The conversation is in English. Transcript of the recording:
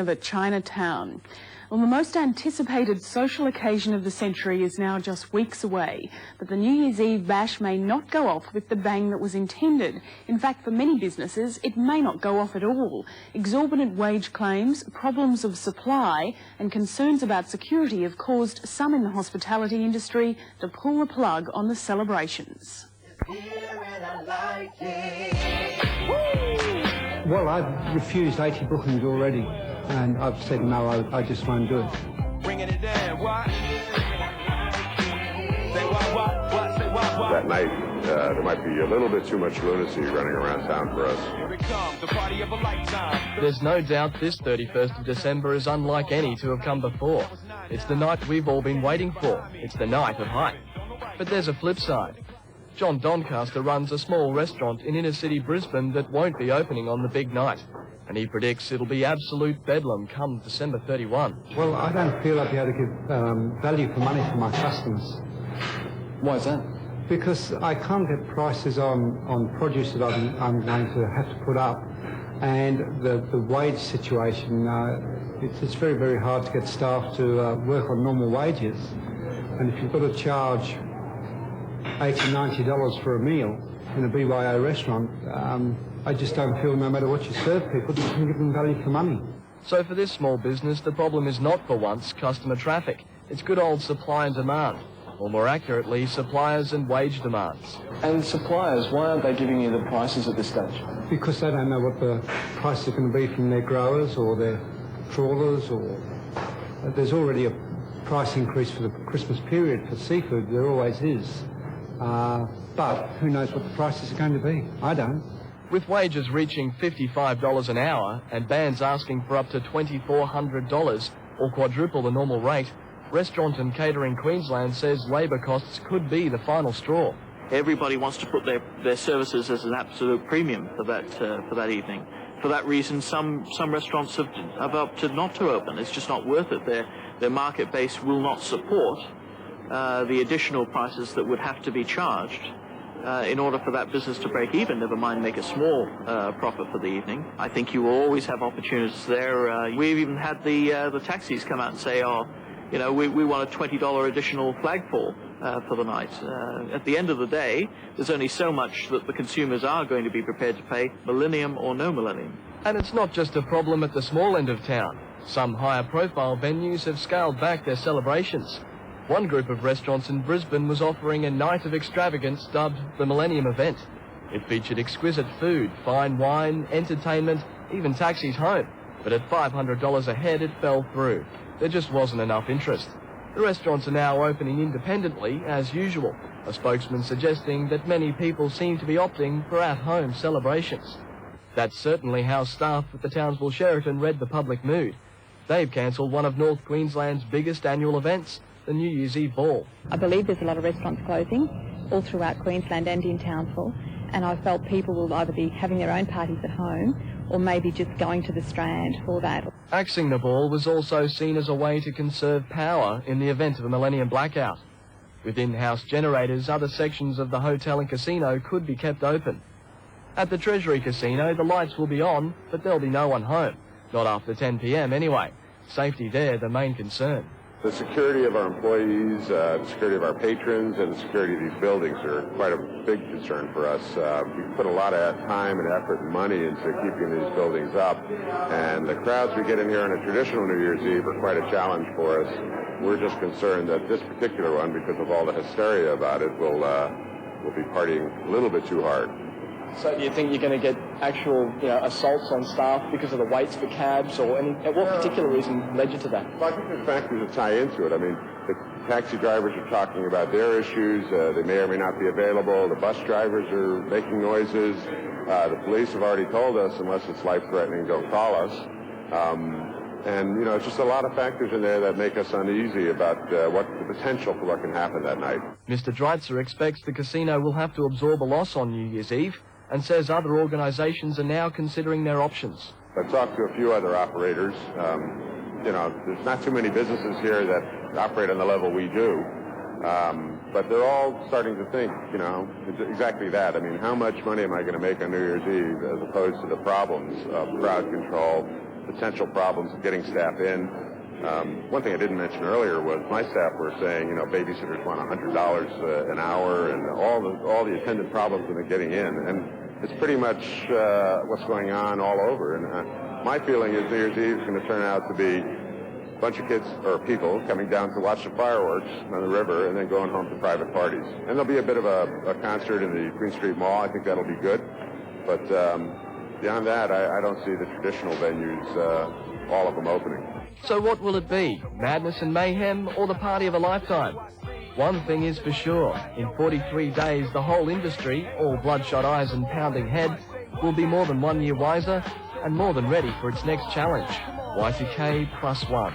At Chinatown. Well, the most anticipated social occasion of the century is now just weeks away, but the New Year's Eve bash may not go off with the bang that was intended. In fact, for many businesses, it may not go off at all. Exorbitant wage claims, problems of supply and concerns about security have caused some in the hospitality industry to pull the plug on the celebrations. Well, I've refused 80 bookings already, and I've said no, I just won't do it. Bringing it down, what? That night, there might be a little bit too much lunacy running around town for us. Here it comes, the party of a lifetime. There's no doubt this 31st of December is unlike any to have come before. It's the night we've all been waiting for. It's the night of hype. But there's a flip side. John Doncaster runs a small restaurant in inner-city Brisbane that won't be opening on the big night, and he predicts it'll be absolute bedlam come December 31. Well, I don't feel I'll be able to give value for money for my customers. Why is that? Because I can't get prices on produce that I'm going to have to put up, and the wage situation, it's very, very hard to get staff to work on normal wages, and if you've got to charge $80, $90 for a meal in a BYO restaurant, I just don't feel no matter what you serve people, you can give them value for money. So for this small business, the problem is not for once customer traffic. It's good old supply and demand, or more accurately, suppliers and wage demands. And suppliers, why aren't they giving you the prices at this stage? Because they don't know what the price is going to be from their growers or their trawlers, or there's already a price increase for the Christmas period for seafood. There always is. But who knows what the prices are going to be? I don't. With wages reaching $55 an hour and bands asking for up to $2,400 or quadruple the normal rate, Restaurant and Catering Queensland says labour costs could be the final straw. Everybody wants to put their services as an absolute premium for that evening. For that reason, some restaurants have opted not to open. It's just not worth it. Their market base will not support the additional prices that would have to be charged in order for that business to break even, never mind make a small profit for the evening. I think you will always have opportunities there. We've even had the taxis come out and say, we want a $20 additional flagpole for the night. At the end of the day, there's only so much that the consumers are going to be prepared to pay, millennium or no millennium. And it's not just a problem at the small end of town. Some higher profile venues have scaled back their celebrations. One group of restaurants in Brisbane was offering a night of extravagance dubbed the Millennium Event. It featured exquisite food, fine wine, entertainment, even taxis home. But at $500 a head, it fell through. There just wasn't enough interest. The restaurants are now opening independently, as usual, a spokesman suggesting that many people seem to be opting for at-home celebrations. That's certainly how staff at the Townsville Sheraton read the public mood. They've cancelled one of North Queensland's biggest annual events, the New Year's Eve ball. I believe there's a lot of restaurants closing all throughout Queensland and in Townsville, and I felt people will either be having their own parties at home or maybe just going to the Strand for that. Axing the ball was also seen as a way to conserve power in the event of a millennium blackout. With in-house generators, other sections of the hotel and casino could be kept open. At the Treasury Casino, the lights will be on, but there'll be no one home. Not after 10 p.m. anyway. Safety there, the main concern. The security of our employees, the security of our patrons, and the security of these buildings are quite a big concern for us. We put a lot of time and effort and money into keeping these buildings up, and the crowds we get in here on a traditional New Year's Eve are quite a challenge for us. We're just concerned that this particular one, because of all the hysteria about it, will be partying a little bit too hard. So do you think you're going to get actual assaults on staff because of the waits for cabs, or what particular reason led you to that? Well, I think there's factors that tie into it. I mean, the taxi drivers are talking about their issues. They may or may not be available. The bus drivers are making noises. The police have already told us, unless it's life-threatening, don't call us. And, it's just a lot of factors in there that make us uneasy about what the potential for what can happen that night. Mr. Dreitzer expects the casino will have to absorb a loss on New Year's Eve, and says other organisations are now considering their options. I've talked to a few other operators. There's not too many businesses here that operate on the level we do. But they're all starting to think, exactly that. I mean, how much money am I going to make on New Year's Eve as opposed to the problems of crowd control, potential problems of getting staff in. One thing I didn't mention earlier was my staff were saying, babysitters want $100 an hour, and all the attendant problems that they're getting in. And it's pretty much what's going on all over. And my feeling is New Year's Eve is going to turn out to be a bunch of kids or people coming down to watch the fireworks on the river and then going home to private parties. And there'll be a bit of a concert in the Queen Street Mall. I think that'll be good. But beyond that, I don't see the traditional venues, all of them opening. So what will it be? Madness and mayhem, or the party of a lifetime? One thing is for sure. In 43 days, the whole industry, all bloodshot eyes and pounding head, will be more than 1 year wiser and more than ready for its next challenge. Y2K +1.